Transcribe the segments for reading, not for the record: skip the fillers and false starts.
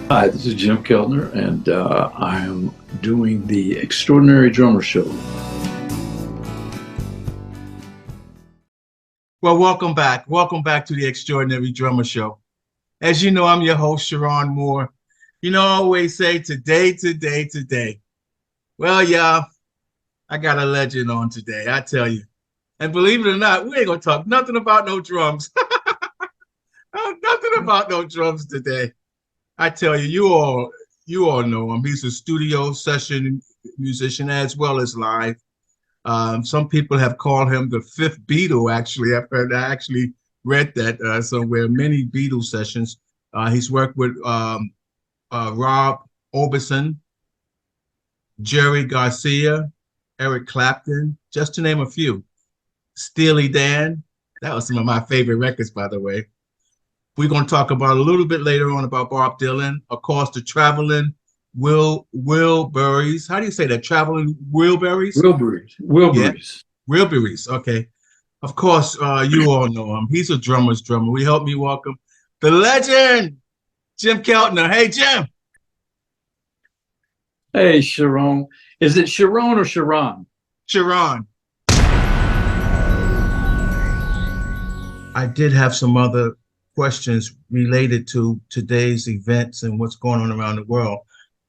Hi, this is Jim Keltner, and I am doing the Extraordinary Drummer Show. Well, welcome back. Welcome back to the Extraordinary Drummer Show. As you know, I'm your host, Cheron Moore. I always say today, today, today. Well, yeah, I got a legend on today, I tell you. And believe it or not, we ain't gonna talk nothing about no drums. Nothing about no drums today. I tell you, you all know him. He's a studio session musician as well as live. Some people have called him the fifth Beatle. Actually, I actually read that somewhere. Many Beatle sessions. He's worked with Rob Orbison, Jerry Garcia, Eric Clapton, just to name a few. Steely Dan. That was some of my favorite records, by the way. We're going to talk about a little bit later on about Bob Dylan. Of course, the traveling Wilburys. How do you say that? Traveling Wilburys? Wilburys. Yeah, Wilburys. Wilburys. Okay. Of course, you all know him. He's a drummer's drummer. We help me welcome the legend, Jim Keltner. Hey, Jim. Hey, Cheron. Is it Cheron or Cheron? Cheron. I did have some other questions related to today's events and what's going on around the world,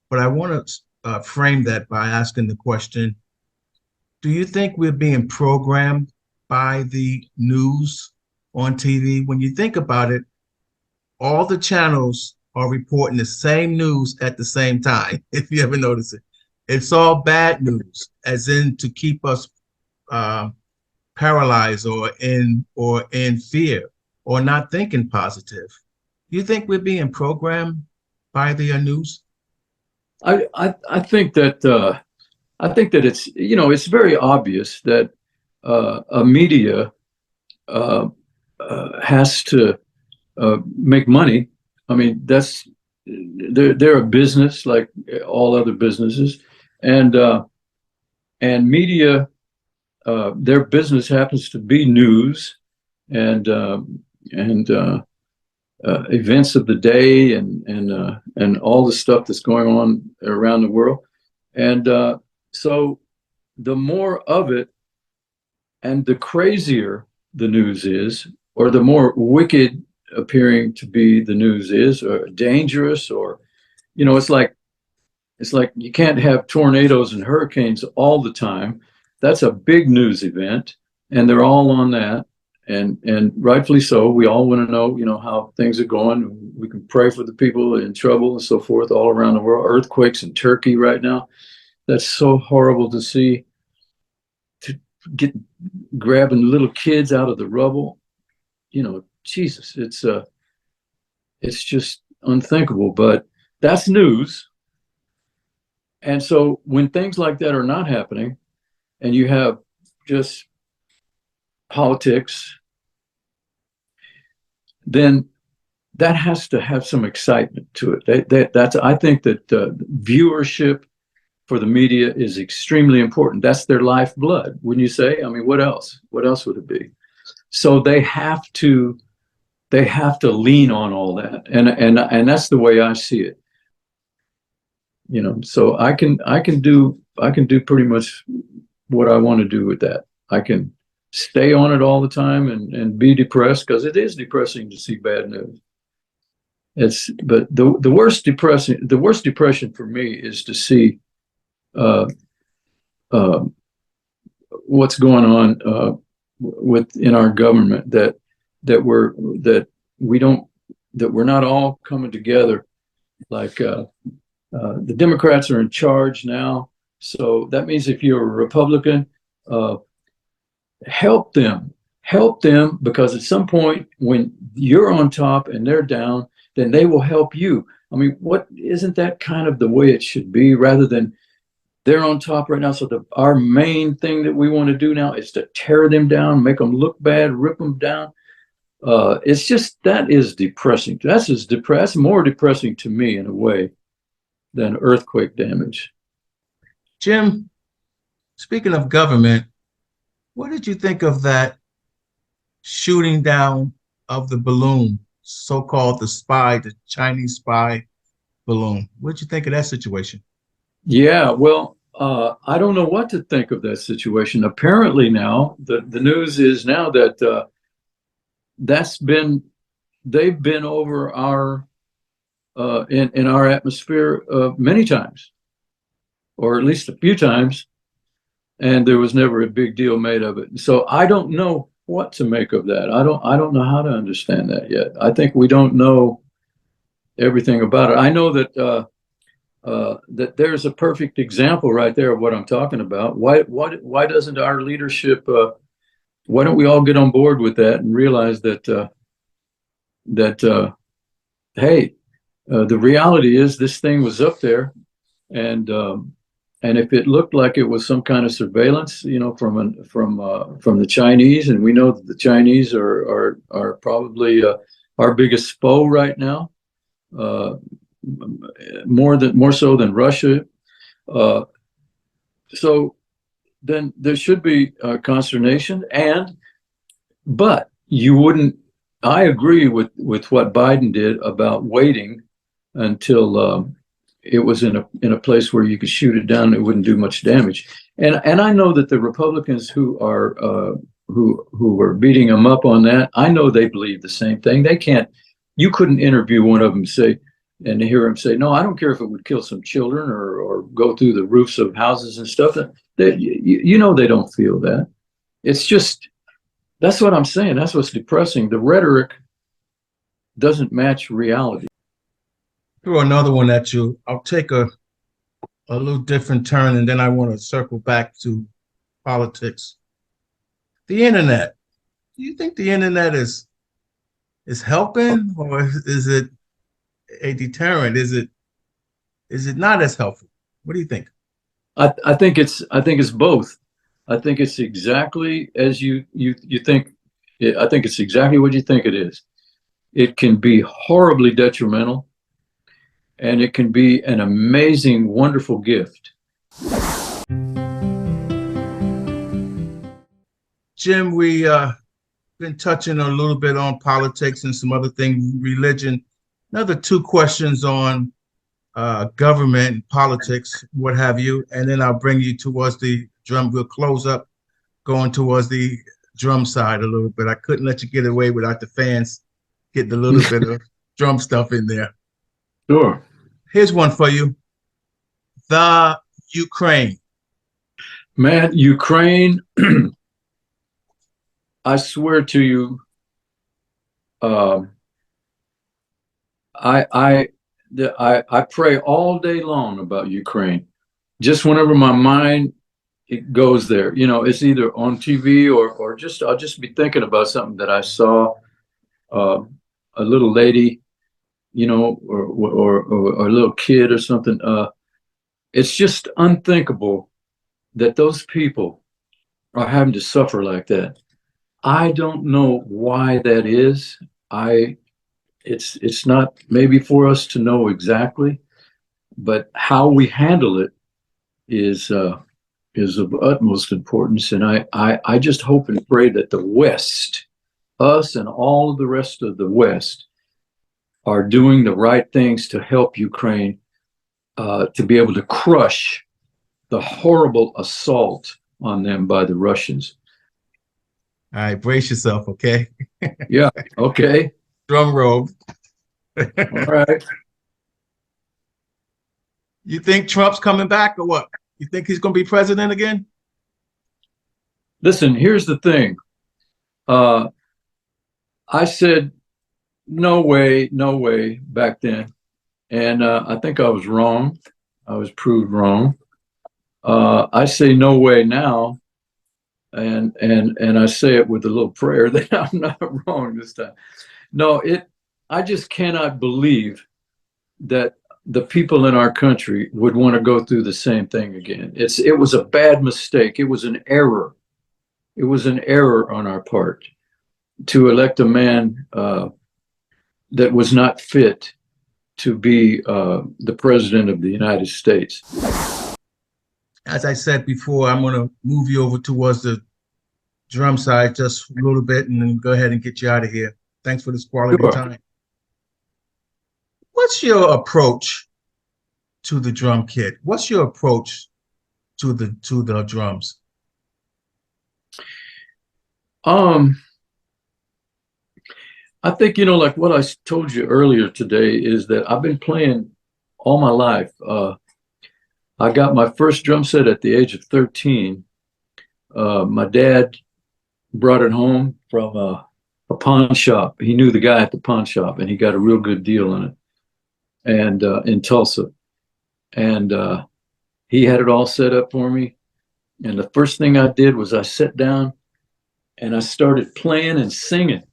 but I want to frame that by asking the question, do you think we're being programmed by the news on TV? When you think about it, all the channels are reporting the same news at the same time, if you ever notice it. It's all bad news, as in to keep us paralyzed or in fear or not thinking positive. Do you think we're being programmed by the news? I think that it's very obvious that a media has to make money. I mean, they're a business like all other businesses, and media, their business happens to be news and events of the day and all the stuff that's going on around the world, and so the more of it and the crazier the news is, or the more wicked appearing to be the news is, or dangerous, or it's like you can't have tornadoes and hurricanes all the time. That's a big news event, and they're all on that, and rightfully so. We all want to know, how things are going. We can pray for the people in trouble and so forth all around the world. Earthquakes in Turkey right now. That's so horrible to see. To get grabbing little kids out of the rubble. Jesus, it's just unthinkable. But that's news. And so when things like that are not happening, and you have just politics, then that has to have some excitement to it. I think that viewership for the media is extremely important. That's their lifeblood, wouldn't you say? I mean, what else? What else would it be? So they have to lean on all that, and that's the way I see it. So I can do pretty much what I want to do with that. I can stay on it all the time and be depressed, because it is depressing to see bad news. But the worst depression for me is to see what's going on within our government, that we're not all coming together. Like the Democrats are in charge now, so that means if you're a Republican, help them, because at some point when you're on top and they're down, then they will help you. I mean, isn't that kind of the way it should be, rather than they're on top right now? So our main thing that we want to do now is to tear them down, make them look bad, rip them down. It's just, that is depressing. That's more depressing to me in a way than earthquake damage. Jim, speaking of government, what did you think of that shooting down of the balloon, so-called the Chinese spy balloon. What'd you think of that situation? Yeah, well, I don't know what to think of that situation. Apparently now, the news is now that that's been they've been over our in our atmosphere many times, or at least a few times, and there was never a big deal made of it. So I don't know what to make of that. I don't know how to understand that yet. I think we don't know everything about it. I know that there's a perfect example right there of what I'm talking about. Why doesn't our leadership? Why don't we all get on board with that and realize that hey, the reality is this thing was up there, and if it looked like it was some kind of surveillance, from the Chinese, and we know that the Chinese are probably our biggest foe right now, more so than Russia. So then there should be consternation, but you wouldn't. I agree with what Biden did about waiting until it was in a place where you could shoot it down and it wouldn't do much damage. And I know that the Republicans who were beating them up on that, I know they believe the same thing. They can't. You couldn't interview one of them and hear him say, "No, I don't care if it would kill some children or go through the roofs of houses and stuff." They they don't feel that. It's just that's what I'm saying. That's what's depressing. The rhetoric doesn't match reality. Throw another one at you. I'll take a little different turn, and then I want to circle back to politics. The internet. Do you think the internet is helping, or is it a deterrent? Is it not as helpful? What do you think? I think it's both. I think it's exactly as you think. I think it's exactly what you think it is. It can be horribly detrimental, and it can be an amazing, wonderful gift. Jim, we been touching a little bit on politics and some other things, religion. Another two questions on government, politics, what have you, and then I'll bring you towards the drum. We'll close up going towards the drum side a little bit. I couldn't let you get away without the fans getting a little bit of drum stuff in there. Sure. Here's one for you. The Ukraine. Man, Ukraine, I swear to you, I pray all day long about Ukraine. Just whenever my mind it goes there, it's either on TV or just I'll just be thinking about something that I saw, a little lady, or a little kid or something. It's just unthinkable that those people are having to suffer like that. I don't know why that is. It's not maybe for us to know exactly, but how we handle it is of utmost importance. And I just hope and pray that the West, us and all of the rest of the West, are doing the right things to help Ukraine to be able to crush the horrible assault on them by the Russians. All right, brace yourself, okay? Yeah, okay. Drum roll. All right. You think Trump's coming back or what? You think he's going to be president again? Listen, here's the thing. I said, no way back then. And I think I was wrong. I was proved wrong. I say no way now. And I say it with a little prayer that I'm not wrong this time. No, I just cannot believe that the people in our country would want to go through the same thing again. It was a bad mistake. It was an error. It was an error on our part to elect a man that was not fit to be the president of the United States. As I said before, I'm going to move you over towards the drum side just a little bit and then go ahead and get you out of here. Thanks for this quality time. What's your approach to the drum kit? What's your approach to the drums? I think, like what I told you earlier today is that I've been playing all my life. I got my first drum set at the age of 13. My dad brought it home from a pawn shop. He knew the guy at the pawn shop, and he got a real good deal on it, and in Tulsa. And he had it all set up for me. And the first thing I did was I sat down and I started playing and singing.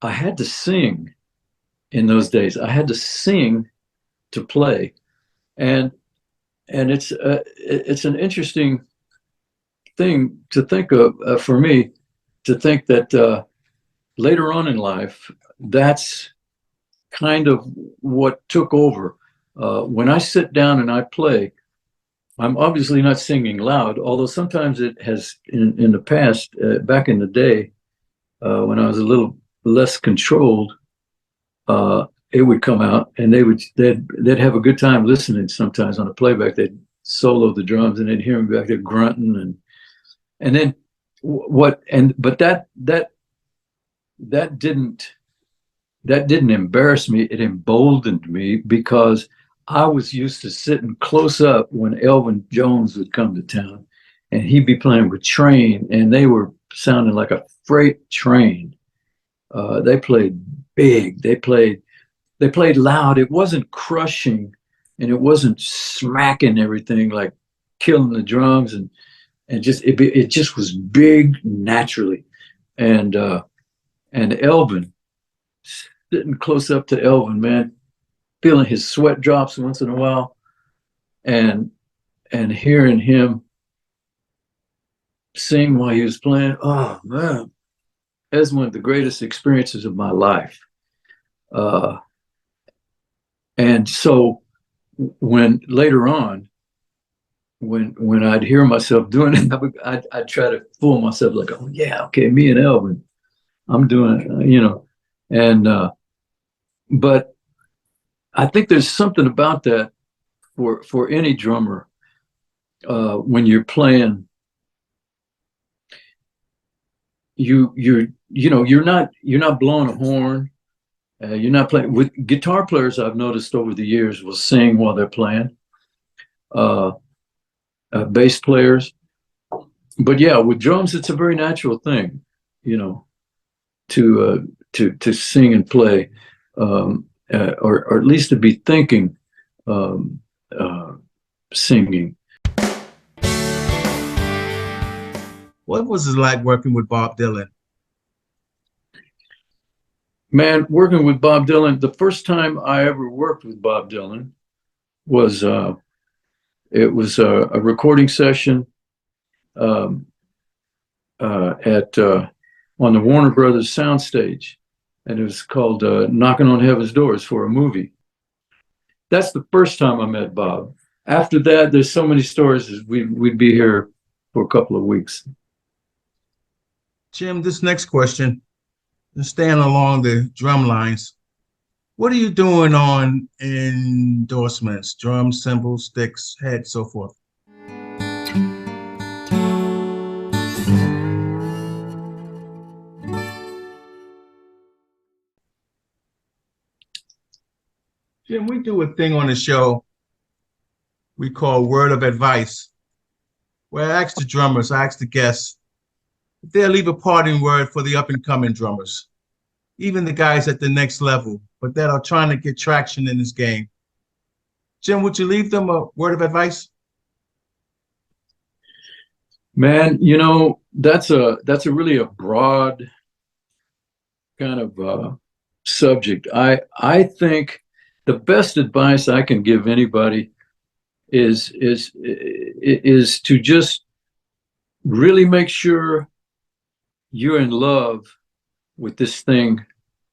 I had to sing in those days. I had to sing to play, and it's an interesting thing to think of for me, to think that later on in life, that's kind of what took over. When I sit down and I play, I'm obviously not singing loud, although sometimes it has in the past, back in the day, when I was a little less controlled, it would come out, and they'd have a good time listening. Sometimes on a playback, they'd solo the drums, and they'd hear me back there grunting, and then but that didn't embarrass me. It emboldened me, because I was used to sitting close up when Elvin Jones would come to town, and he'd be playing with Train, and they were sounding like a freight train. They played big. They played loud. It wasn't crushing, and it wasn't smacking everything, like killing the drums, and just it just was big naturally. And Elvin, sitting close up to Elvin, man, feeling his sweat drops once in a while, and hearing him sing while he was playing. Oh man, that's one of the greatest experiences of my life. And so when later on, when I'd hear myself doing it, I'd try to fool myself like, oh yeah, okay, me and Elvin, I'm doing, and but I think there's something about that for any drummer, when you're playing, you're not blowing a horn. You're not playing with guitar players. I've noticed over the years will sing while they're playing. Bass players, but yeah, with drums, it's a very natural thing, to sing and play, or at least to be thinking, singing. What was it like working with Bob Dylan? Man, working with Bob Dylan, the first time I ever worked with Bob Dylan was it was a recording session at on the Warner Brothers soundstage, and it was called "Knocking on Heaven's Doors" for a movie. That's the first time I met Bob. After that, there's so many stories. We'd be here for a couple of weeks. Jim, this next question, staying along the drum lines, what are you doing on endorsements, drums, cymbals, sticks, head, so forth? Jim, we do a thing on the show we call Word of Advice, where I ask the drummers, I ask the guests, if they'll leave a parting word for the up-and-coming drummers, even the guys at the next level, but that are trying to get traction in this game. Jim, would you leave them a word of advice? Man, that's a really a broad kind of subject. I think the best advice I can give anybody is to just really make sure you're in love with this thing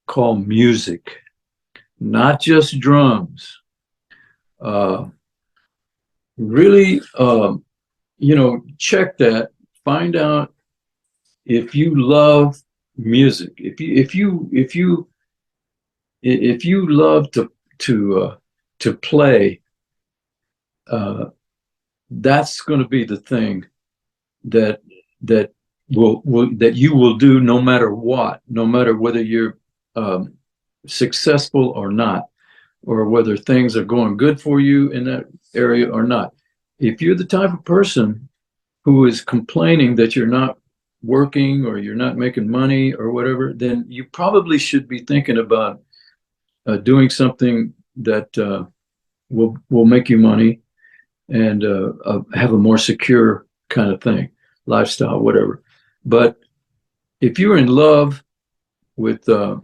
called music, not just drums. Really, check that. Find out if you love music. If you love to play, that's going to be the thing that that that you will do no matter what, no matter whether you're successful or not, or whether things are going good for you in that area or not. If you're the type of person who is complaining that you're not working or you're not making money or whatever, then you probably should be thinking about doing something that will make you money and have a more secure kind of thing, lifestyle, whatever. But if you're in love with, I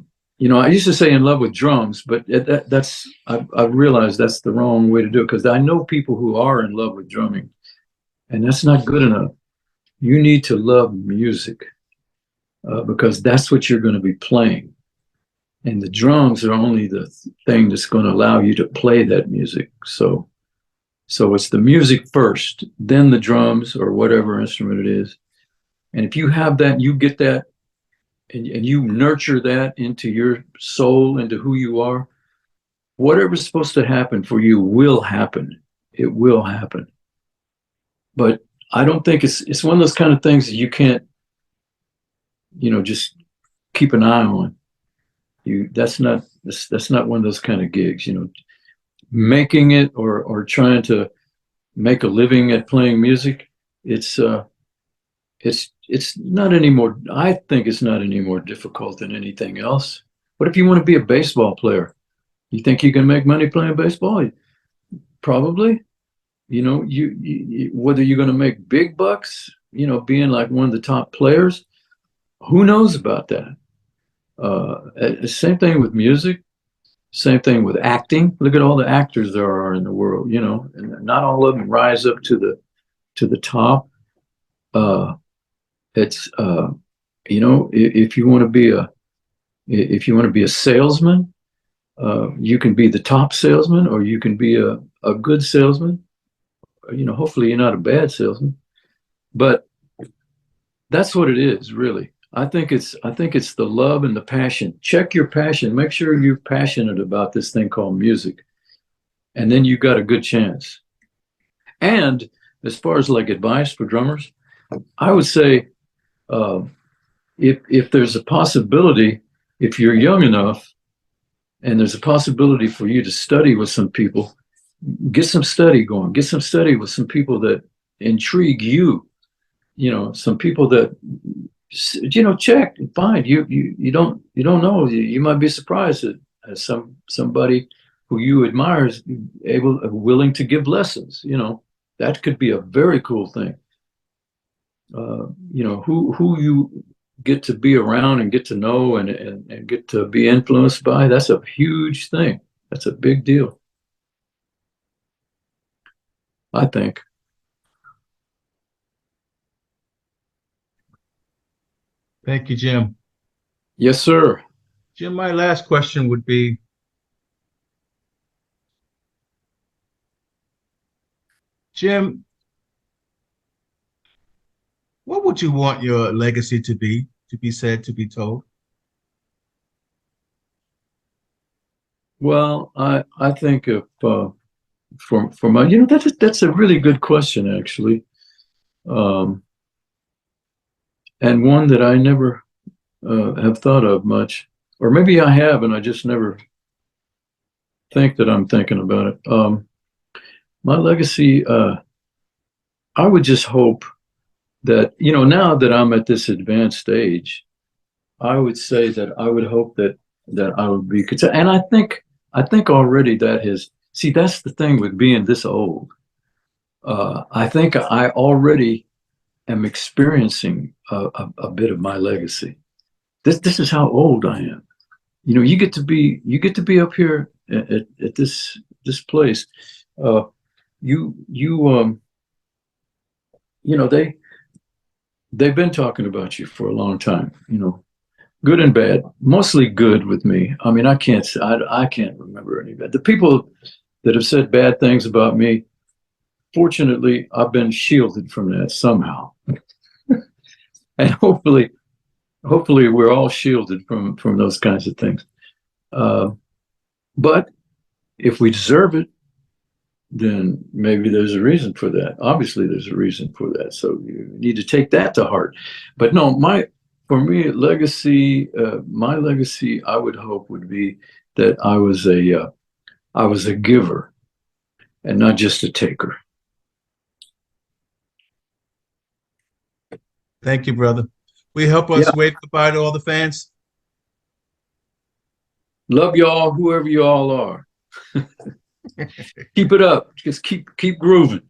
used to say in love with drums, but I've realized that's the wrong way to do it, because I know people who are in love with drumming, and that's not good enough. You need to love music because that's what you're going to be playing. And the drums are only the thing that's going to allow you to play that music. So it's the music first, then the drums or whatever instrument it is. And if you have that, you get that, and you nurture that into your soul, into who you are, whatever's supposed to happen for you will happen. It will happen. But I don't think it's one of those kind of things that you can't, just keep an eye on. That's not one of those kind of gigs, making it or trying to make a living at playing music. It's not any more, I think it's not any more difficult than anything else. What if you want to be a baseball player? You think you can make money playing baseball? Probably. You whether you're going to make big bucks, being like one of the top players, who knows about that? Same thing with music, same thing with acting. Look at all the actors there are in the world, and not all of them rise up to the top. It's if you want to be a salesman, you can be the top salesman, or you can be a good salesman. Hopefully you're not a bad salesman, but that's what it is, really. I think it's the love and the passion. Check your passion. Make sure you're passionate about this thing called music, and then you got a good chance. And as far as like advice for drummers, I would say, if there's a possibility, if you're young enough, and there's a possibility for you to study with some people, get some study going. Get some study with some people that intrigue you. Some people that check and find. You don't know. You might be surprised that somebody who you admire is willing to give lessons. That could be a very cool thing. Who you get to be around and get to know and get to be influenced by, that's a huge thing. That's a big deal, I think. Thank you, Jim. Yes, sir. Jim, my last question would be, Jim, what would you want your legacy to be said, to be told? Well, I think if for my, that's a really good question, actually, and one that I never have thought of much, or maybe I have, and I just never think that I'm thinking about it. My legacy, I would just hope that, now that I'm at this advanced stage, I would say that I would hope that I would be, and I think already that has, see, that's the thing with being this old. I think I already am experiencing a bit of my legacy. This is how old I am. You get to be up here at this place. They've been talking about you for a long time, good and bad, mostly good with me. I mean, I can't remember any bad. The people that have said bad things about me, fortunately, I've been shielded from that somehow. And hopefully we're all shielded from those kinds of things. But if we deserve it, then maybe there's a reason for that. Obviously, there's a reason for that. So you need to take that to heart. But no, for me, legacy, my legacy, I would hope would be that I was a giver and not just a taker. Thank you, brother. Will you help us wave goodbye to all the fans? Love y'all, whoever you all are. Keep it up. Just keep grooving.